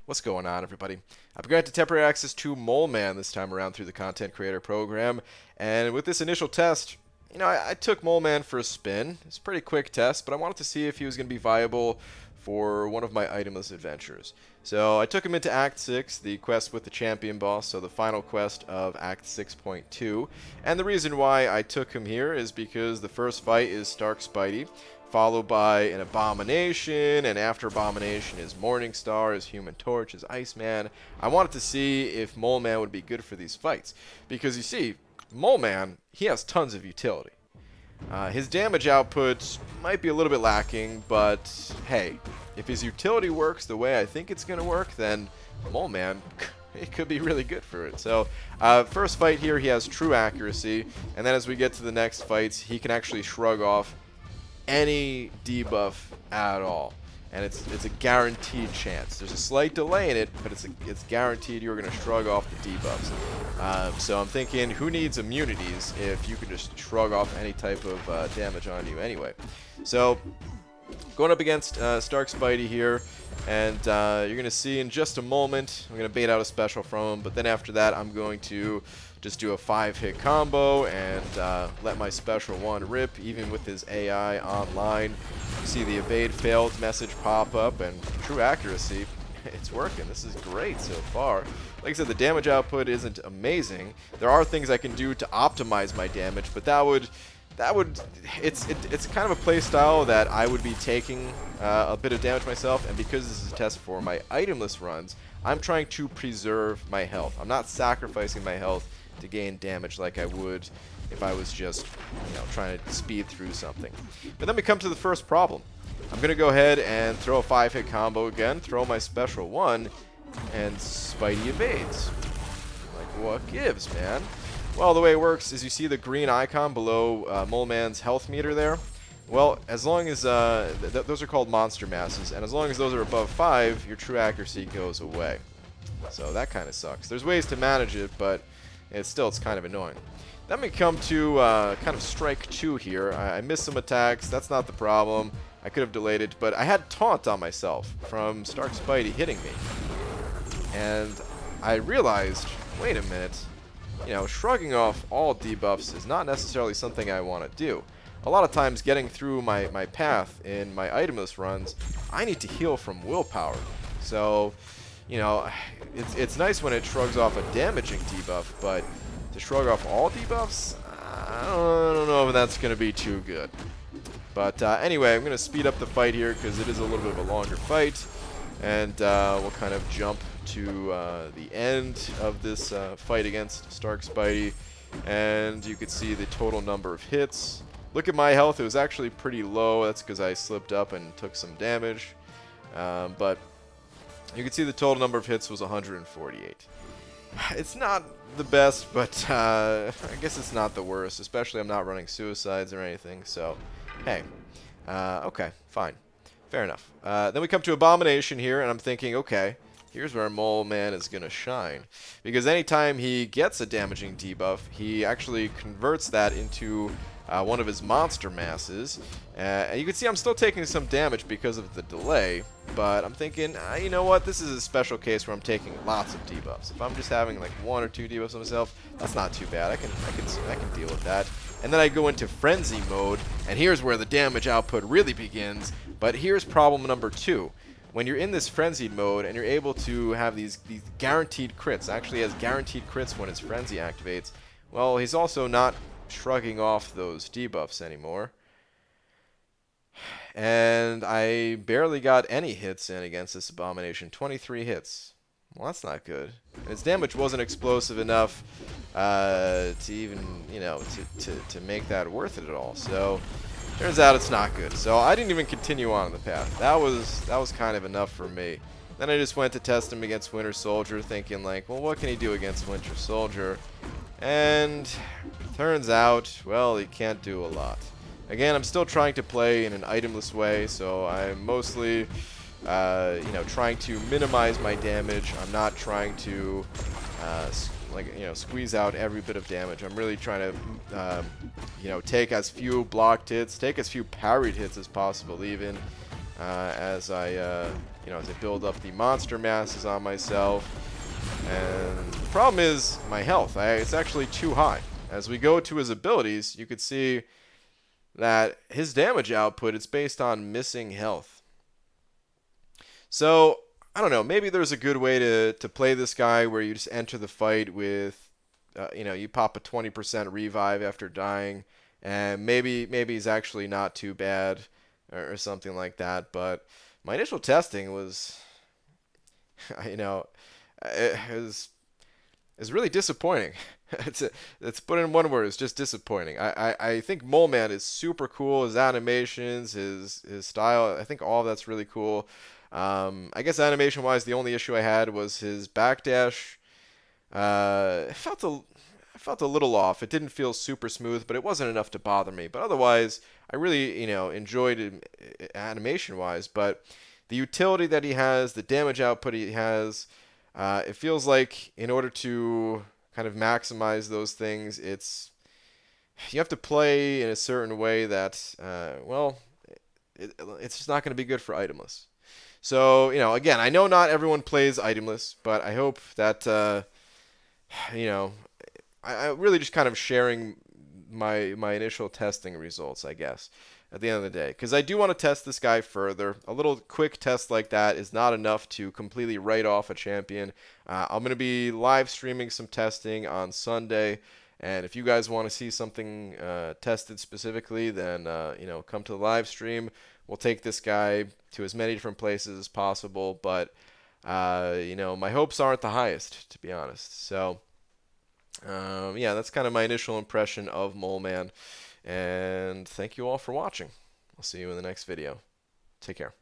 What's going on, everybody? I've been granted temporary access to Mole Man this time around through the Content Creator Program, and with this initial test, I took Mole Man for a spin. It's a pretty quick test, but I wanted to see if he was going to be viable for one of my itemless adventures. So I took him into Act 6, the quest with the champion boss, so the final quest of Act 6.2. And the reason why I took him here is because the first fight is Stark Spidey, followed by an Abomination, and after Abomination is Morningstar, is Human Torch, is Iceman. I wanted to see if Mole Man would be good for these fights, because you see, Mole Man, he has tons of utility. His damage output might be a little bit lacking, but hey, if his utility works the way I think it's going to work, then Mole Man, it could be really good for it. So, first fight here, he has true accuracy, and then as we get to the next fights, he can actually shrug off any debuff at all. And it's a guaranteed chance. There's a slight delay in it, but it's guaranteed you're going to shrug off the debuffs. So I'm thinking, who needs immunities if you can just shrug off any type of damage on you anyway? So going up against Stark Spidey here, and you're going to see in just a moment, I'm going to bait out a special from him, but then after that I'm going to just do a 5-hit combo and let my special one rip, even with his AI online. You see the evade failed message pop up, and true accuracy, it's working. This is great so far. Like I said, the damage output isn't amazing. There are things I can do to optimize my damage, but it's kind of a play style that I would be taking a bit of damage myself, and because this is a test for my itemless runs, I'm trying to preserve my health. I'm not sacrificing my health to gain damage like I would if I was just, trying to speed through something. But then we come to the first problem. I'm going to go ahead and throw a 5-hit combo again, throw my special one, and Spidey evades. Like, what gives, man? Well, the way it works is you see the green icon below Mole Man's health meter there. Well, as long as those are called monster masses, and as long as those are above 5, your true accuracy goes away. So that kind of sucks. There's ways to manage it, but it's kind of annoying. Then we come to kind of strike 2 here. I missed some attacks. That's not the problem. I could have delayed it, but I had taunt on myself from Stark Spidey hitting me. And I realized, wait a minute, shrugging off all debuffs is not necessarily something I want to do. A lot of times getting through my path in my itemless runs, I need to heal from willpower. So, it's nice when it shrugs off a damaging debuff, but to shrug off all debuffs, I don't know if that's going to be too good. But anyway, I'm going to speed up the fight here because it is a little bit of a longer fight, and we'll kind of jump to the end of this fight against Stark Spidey, and you can see the total number of hits. Look at my health, it was actually pretty low. That's because I slipped up and took some damage, but you can see the total number of hits was 148. It's not the best, but I guess it's not the worst, especially I'm not running suicides or anything, so hey, okay, fine, fair enough. Then we come to Abomination here, and I'm thinking, okay, here's where Mole Man is going to shine, because anytime he gets a damaging debuff, he actually converts that into one of his monster masses, and you can see I'm still taking some damage because of the delay, but I'm thinking, you know what, this is a special case where I'm taking lots of debuffs. If I'm just having like 1 or 2 debuffs on myself, that's not too bad. I can deal with that. And then I go into frenzy mode, and here's where the damage output really begins. But here's problem number 2. When you're in this frenzied mode and you're able to have these guaranteed crits, actually has guaranteed crits when his frenzy activates, well, he's also not shrugging off those debuffs anymore. And I barely got any hits in against this Abomination. 23 hits. Well, that's not good. And his damage wasn't explosive enough to even, to make that worth it at all. So, turns out it's not good. So I didn't even continue on the path. That was kind of enough for me. Then I just went to test him against Winter Soldier, thinking like, well, what can he do against Winter Soldier? And turns out, well, he can't do a lot. Again, I'm still trying to play in an itemless way, so I'm mostly, trying to minimize my damage. I'm not trying to, squeeze out every bit of damage. I'm really trying to, take as few blocked hits, take as few parried hits as possible, even, as I as I build up the monster masses on myself. And the problem is my health. It's actually too high. As we go to his abilities, you could see that his damage output, it's based on missing health. So, I don't know, maybe there's a good way to play this guy where you just enter the fight with, you pop a 20% revive after dying, and maybe he's actually not too bad or something like that. But my initial testing was, it is really disappointing. It's put in one word. It's just disappointing. I think Mole Man is super cool. His animations, his style. I think all of that's really cool. I guess animation-wise, the only issue I had was his backdash. It felt a little off. It didn't feel super smooth, but it wasn't enough to bother me. But otherwise, I really enjoyed it animation-wise. But the utility that he has, the damage output he has, it feels like in order to kind of maximize those things, you have to play in a certain way that, it's just not going to be good for itemless. So, again, I know not everyone plays itemless, but I hope that, I really just kind of sharing my initial testing results, I guess, at the end of the day. Because I do want to test this guy further. A little quick test like that is not enough to completely write off a champion. I'm going to be live streaming some testing on Sunday. And if you guys want to see something tested specifically, then, come to the live stream. We'll take this guy to as many different places as possible. But, my hopes aren't the highest, to be honest. So, yeah, that's kind of my initial impression of Mole Man. And thank you all for watching. I'll see you in the next video. Take care.